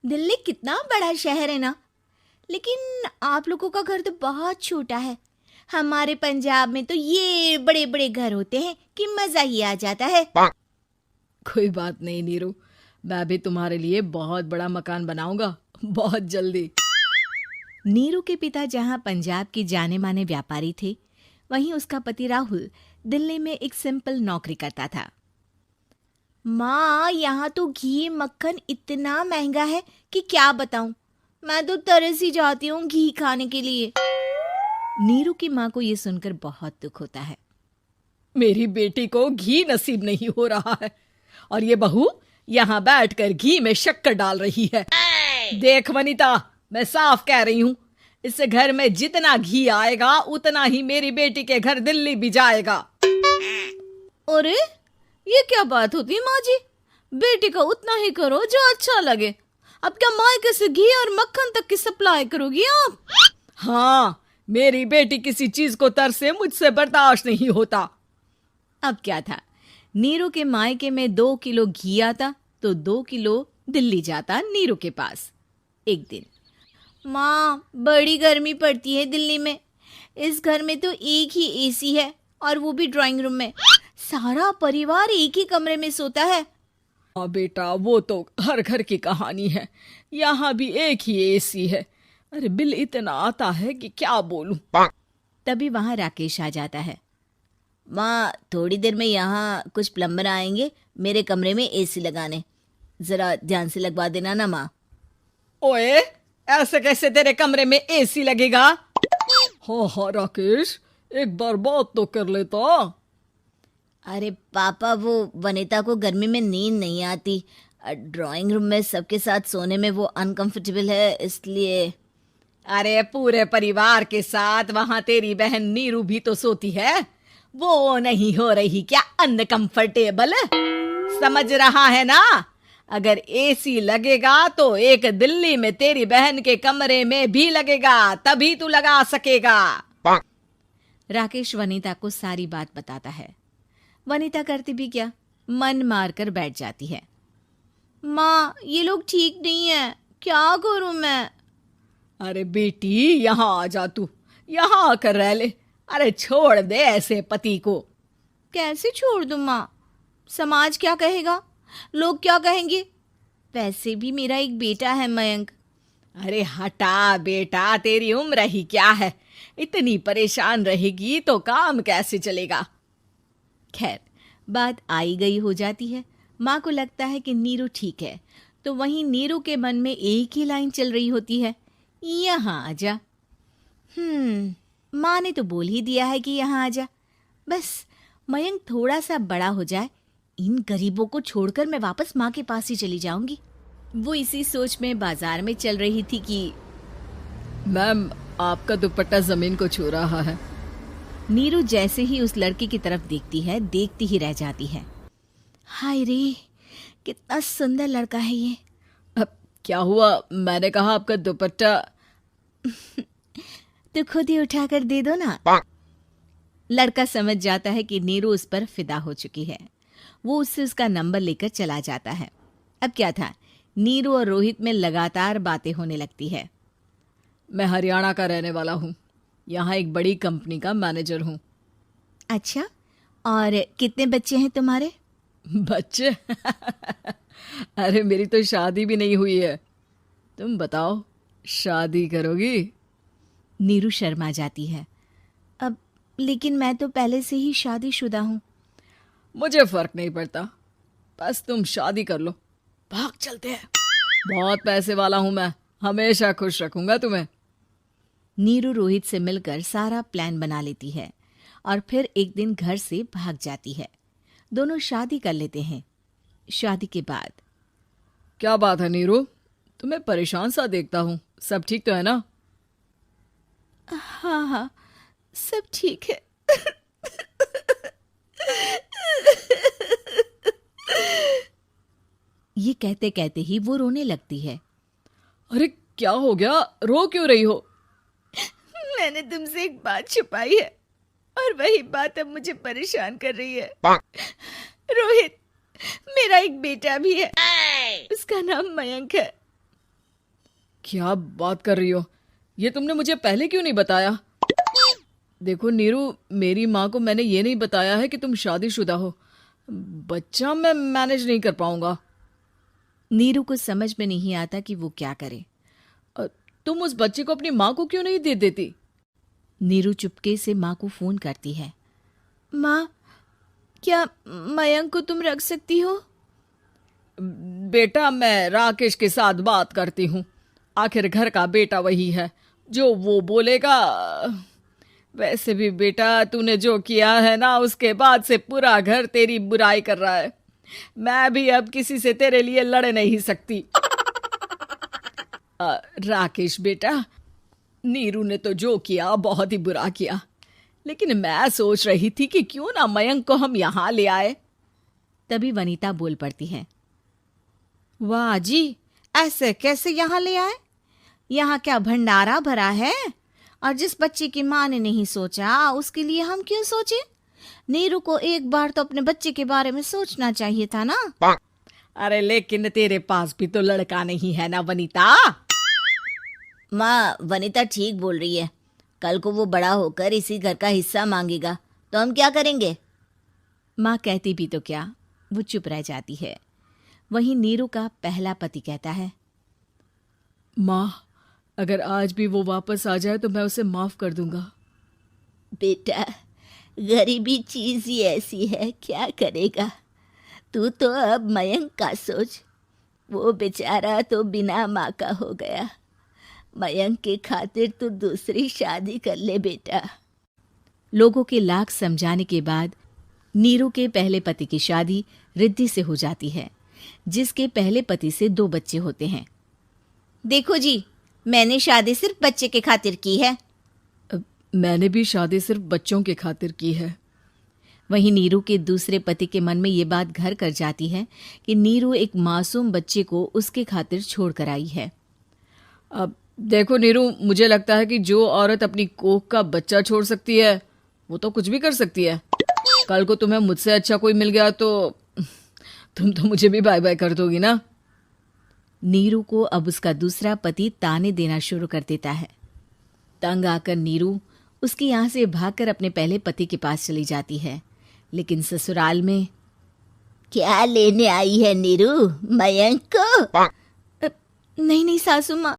दिल्ली कितना बड़ा शहर है ना, लेकिन आप लोगों का घर तो बहुत छोटा है। हमारे पंजाब में तो ये बड़े बड़े घर होते हैं कि मजा ही आ जाता है। कोई बात नहीं नीरू, मैं भी तुम्हारे लिए बहुत बड़ा मकान बनाऊंगा बहुत जल्दी। नीरू के पिता जहाँ पंजाब के जाने माने व्यापारी थे, वहीं उसका पति राहुल दिल्ली में एक सिंपल नौकरी करता था। माँ, यहाँ तो घी मक्खन इतना महंगा है कि क्या बताऊं। मैं तो तरस ही जाती हूँ घी खाने के लिए। नीरू की माँ को ये सुनकर बहुत दुख होता है। मेरी बेटी को घी नसीब नहीं हो रहा है और ये बहू यहाँ बैठकर घी में शक्कर डाल रही है। देख वनिता, मैं साफ कह रही हूँ, इस घर में जितना घी आएगा उतना ही मेरी बेटी के घर दिल्ली भी जाएगा। अरे ये क्या बात होती है माँ जी? बेटी का उतना ही करो जो अच्छा लगे। अब क्या मायके से घी और मक्खन तक की सप्लाई करोगी आप? हाँ, मेरी बेटी किसी चीज को तरसे मुझसे बर्दाश्त नहीं होता। अब क्या था, नीरू के मायके में 2 किलो घी आता तो 2 किलो दिल्ली जाता नीरू के पास। एक दिन, माँ बड़ी गर्मी पड़ती है दिल्ली में। इस घर में तो एक ही एसी है और वो भी ड्राइंग रूम में। सारा परिवार एक ही कमरे में सोता है। हाँ बेटा, वो तो हर घर की कहानी है। यहाँ भी एक ही एसी है। अरे बिल इतना आता है कि क्या बोलूं। तभी वहां राकेश आ जाता है। माँ, थोड़ी देर में यहाँ कुछ प्लम्बर आएंगे मेरे कमरे में एसी लगाने। जरा ध्यान से लगवा देना ना माँ। ओए, ऐसे कैसे तेरे कमरे में एसी लगेगा? हाँ हाँ राकेश, एक बार बात तो कर लेता। अरे पापा, वो वनिता को गर्मी में नींद नहीं आती। ड्राइंग रूम में सबके साथ सोने में वो अनकंफर्टेबल है, इसलिए। अरे पूरे परिवार के साथ वहां तेरी बहन नीरू भी तो सोती है। वो नहीं हो रही क्या अनकंफर्टेबल? समझ रहा है ना? अगर एसी लगेगा तो एक दिल्ली में तेरी बहन के कमरे में भी लगेगा, तभी तू लगा सकेगा। राकेश वनिता को सारी बात बताता है। वनिता करती भी क्या, मन मारकर बैठ जाती है। माँ, ये लोग ठीक नहीं है, क्या करूं मैं? अरे बेटी, यहाँ आ जा, तू यहाँ आकर रह ले। अरे छोड़ दे ऐसे पति को। कैसे छोड़ दूं माँ? समाज क्या कहेगा, लोग क्या कहेंगे? वैसे भी मेरा एक बेटा है मयंक। अरे हटा बेटा, तेरी उम्र ही क्या है, इतनी परेशान रहेगी तो काम कैसे चलेगा। खैर, बात आई गई हो जाती है। माँ को लगता है कि नीरू ठीक है, तो वहीं नीरू के मन में एक ही लाइन चल रही होती है, यहाँ आजा। माँ ने तो बोल ही दिया है कि यहाँ आजा। बस मयंक थोड़ा सा बड़ा हो जाए, इन गरीबों को छोड़कर मैं वापस माँ के पास ही चली जाऊंगी। वो इसी सोच में बाजार में चल रही थी कि मैम, आपका दुपट्टा जमीन को छू रहा है। नीरू जैसे ही उस लड़की की तरफ देखती है, देखती ही रह जाती है। हाय रे, कितना सुंदर लड़का है ये। अब क्या हुआ? मैंने कहा आपका दुपट्टा। तो खुद ही उठाकर दे दो ना। लड़का समझ जाता है कि नीरू उस पर फिदा हो चुकी है। वो उससे उसका नंबर लेकर चला जाता है। अब क्या था, नीरू और रोहित में लगातार बातें होने लगती है। मैं हरियाणा का रहने वाला हूँ, यहाँ एक बड़ी कंपनी का मैनेजर हूँ। अच्छा, और कितने बच्चे हैं तुम्हारे? बच्चे? अरे मेरी तो शादी भी नहीं हुई है। तुम बताओ, शादी करोगी? नीरू शर्मा जाती है। अब लेकिन मैं तो पहले से ही शादीशुदा हूँ। मुझे फर्क नहीं पड़ता, बस तुम शादी कर लो, भाग चलते हैं। बहुत पैसे वाला हूं मैं, हमेशा खुश रखूंगा तुम्हें। नीरू रोहित से मिलकर सारा प्लान बना लेती है और फिर एक दिन घर से भाग जाती है। दोनों शादी कर लेते हैं। शादी के बाद, क्या बात है नीरू, तुम्हें परेशान सा देखता हूँ, सब ठीक तो है ना? हाँ हाँ, सब ठीक है। ये कहते कहते ही वो रोने लगती है। अरे क्या हो गया, रो क्यों रही हो? मैंने तुमसे एक बात छुपाई है और वही बात अब मुझे परेशान कर रही है। रोहित, मेरा एक बेटा भी है, उसका नाम मयंक है। क्या बात कर रही हो? ये तुमने मुझे पहले क्यों नहीं बताया? देखो नीरू, मेरी माँ को मैंने ये नहीं बताया है कि तुम शादीशुदा हो। बच्चा मैं मैनेज नहीं कर पाऊंगा। नीरू को समझ में नहीं आता कि वो क्या करे। तुम उस बच्चे को अपनी माँ को क्यों नहीं दे देती? नीरू चुपके से माँ को फोन करती है। माँ, क्या मयंक को तुम रख सकती हो? बेटा, मैं राकेश के साथ बात करती हूँ। आखिर घर का बेटा वही है, जो वो बोलेगा। वैसे भी बेटा, तूने जो किया है ना, उसके बाद से पूरा घर तेरी बुराई कर रहा है। मैं भी अब किसी से तेरे लिए लड़ नहीं सकती। राकेश बेटा, नीरू ने तो जो किया बहुत ही बुरा किया, लेकिन मैं सोच रही थी कि क्यों ना मयंक को हम यहाँ ले आए। तभी वनीता बोल पड़ती है। वाह जी, ऐसे कैसे यहाँ ले आए? यहाँ क्या भंडारा भरा है? और जिस बच्चे की माँ ने नहीं सोचा, उसके लिए हम क्यों सोचे? नीरू को एक बार तो अपने बच्चे के बारे में सोचना चाहिए था ना। अरे लेकिन तेरे पास भी तो लड़का नहीं है ना वनीता। माँ, वनीता ठीक बोल रही है। कल को वो बड़ा होकर इसी घर का हिस्सा मांगेगा तो हम क्या करेंगे? माँ कहती भी तो क्या, वो चुप रह जाती है। वहीं नीरू का पहला पति कहता है। माँ, अगर आज भी वो वापस आ जाए तो मैं उसे माफ कर दूंगा। बेटा, गरीबी चीज ही ऐसी है, क्या करेगा। तू तो अब मयंक का सोच। वो बेचारा तो बिना माँ का हो गया। मयंक के खातिर तू दूसरी शादी कर ले बेटा। लोगों के लाख समझाने के बाद नीरू के पहले पति की शादी रिद्धि से हो जाती है, जिसके पहले पति से 2 बच्चे होते हैं। देखो जी, मैंने शादी सिर्फ बच्चे के खातिर की है। मैंने भी शादी सिर्फ बच्चों के खातिर की है। वहीं नीरू के दूसरे पति के मन में ये बात घर कर जाती है कि नीरू एक मासूम बच्चे को उसके खातिर छोड़ कर आई है। अब देखो नीरू, मुझे लगता है कि जो औरत अपनी कोख का बच्चा छोड़ सकती है, वो तो कुछ भी कर सकती है। कल को तुम्हें मुझसे अच्छा कोई मिल गया तो तुम तो मुझे भी बाय बाय कर दोगी ना। नीरू को अब उसका दूसरा पति ताने देना शुरू कर देता है। तंग आकर नीरू उसके यहाँ से भागकर अपने पहले पति के पास चली जाती है, लेकिन ससुराल में क्या लेने आई है नीरू, मयंक को? नहीं नहीं सासू माँ,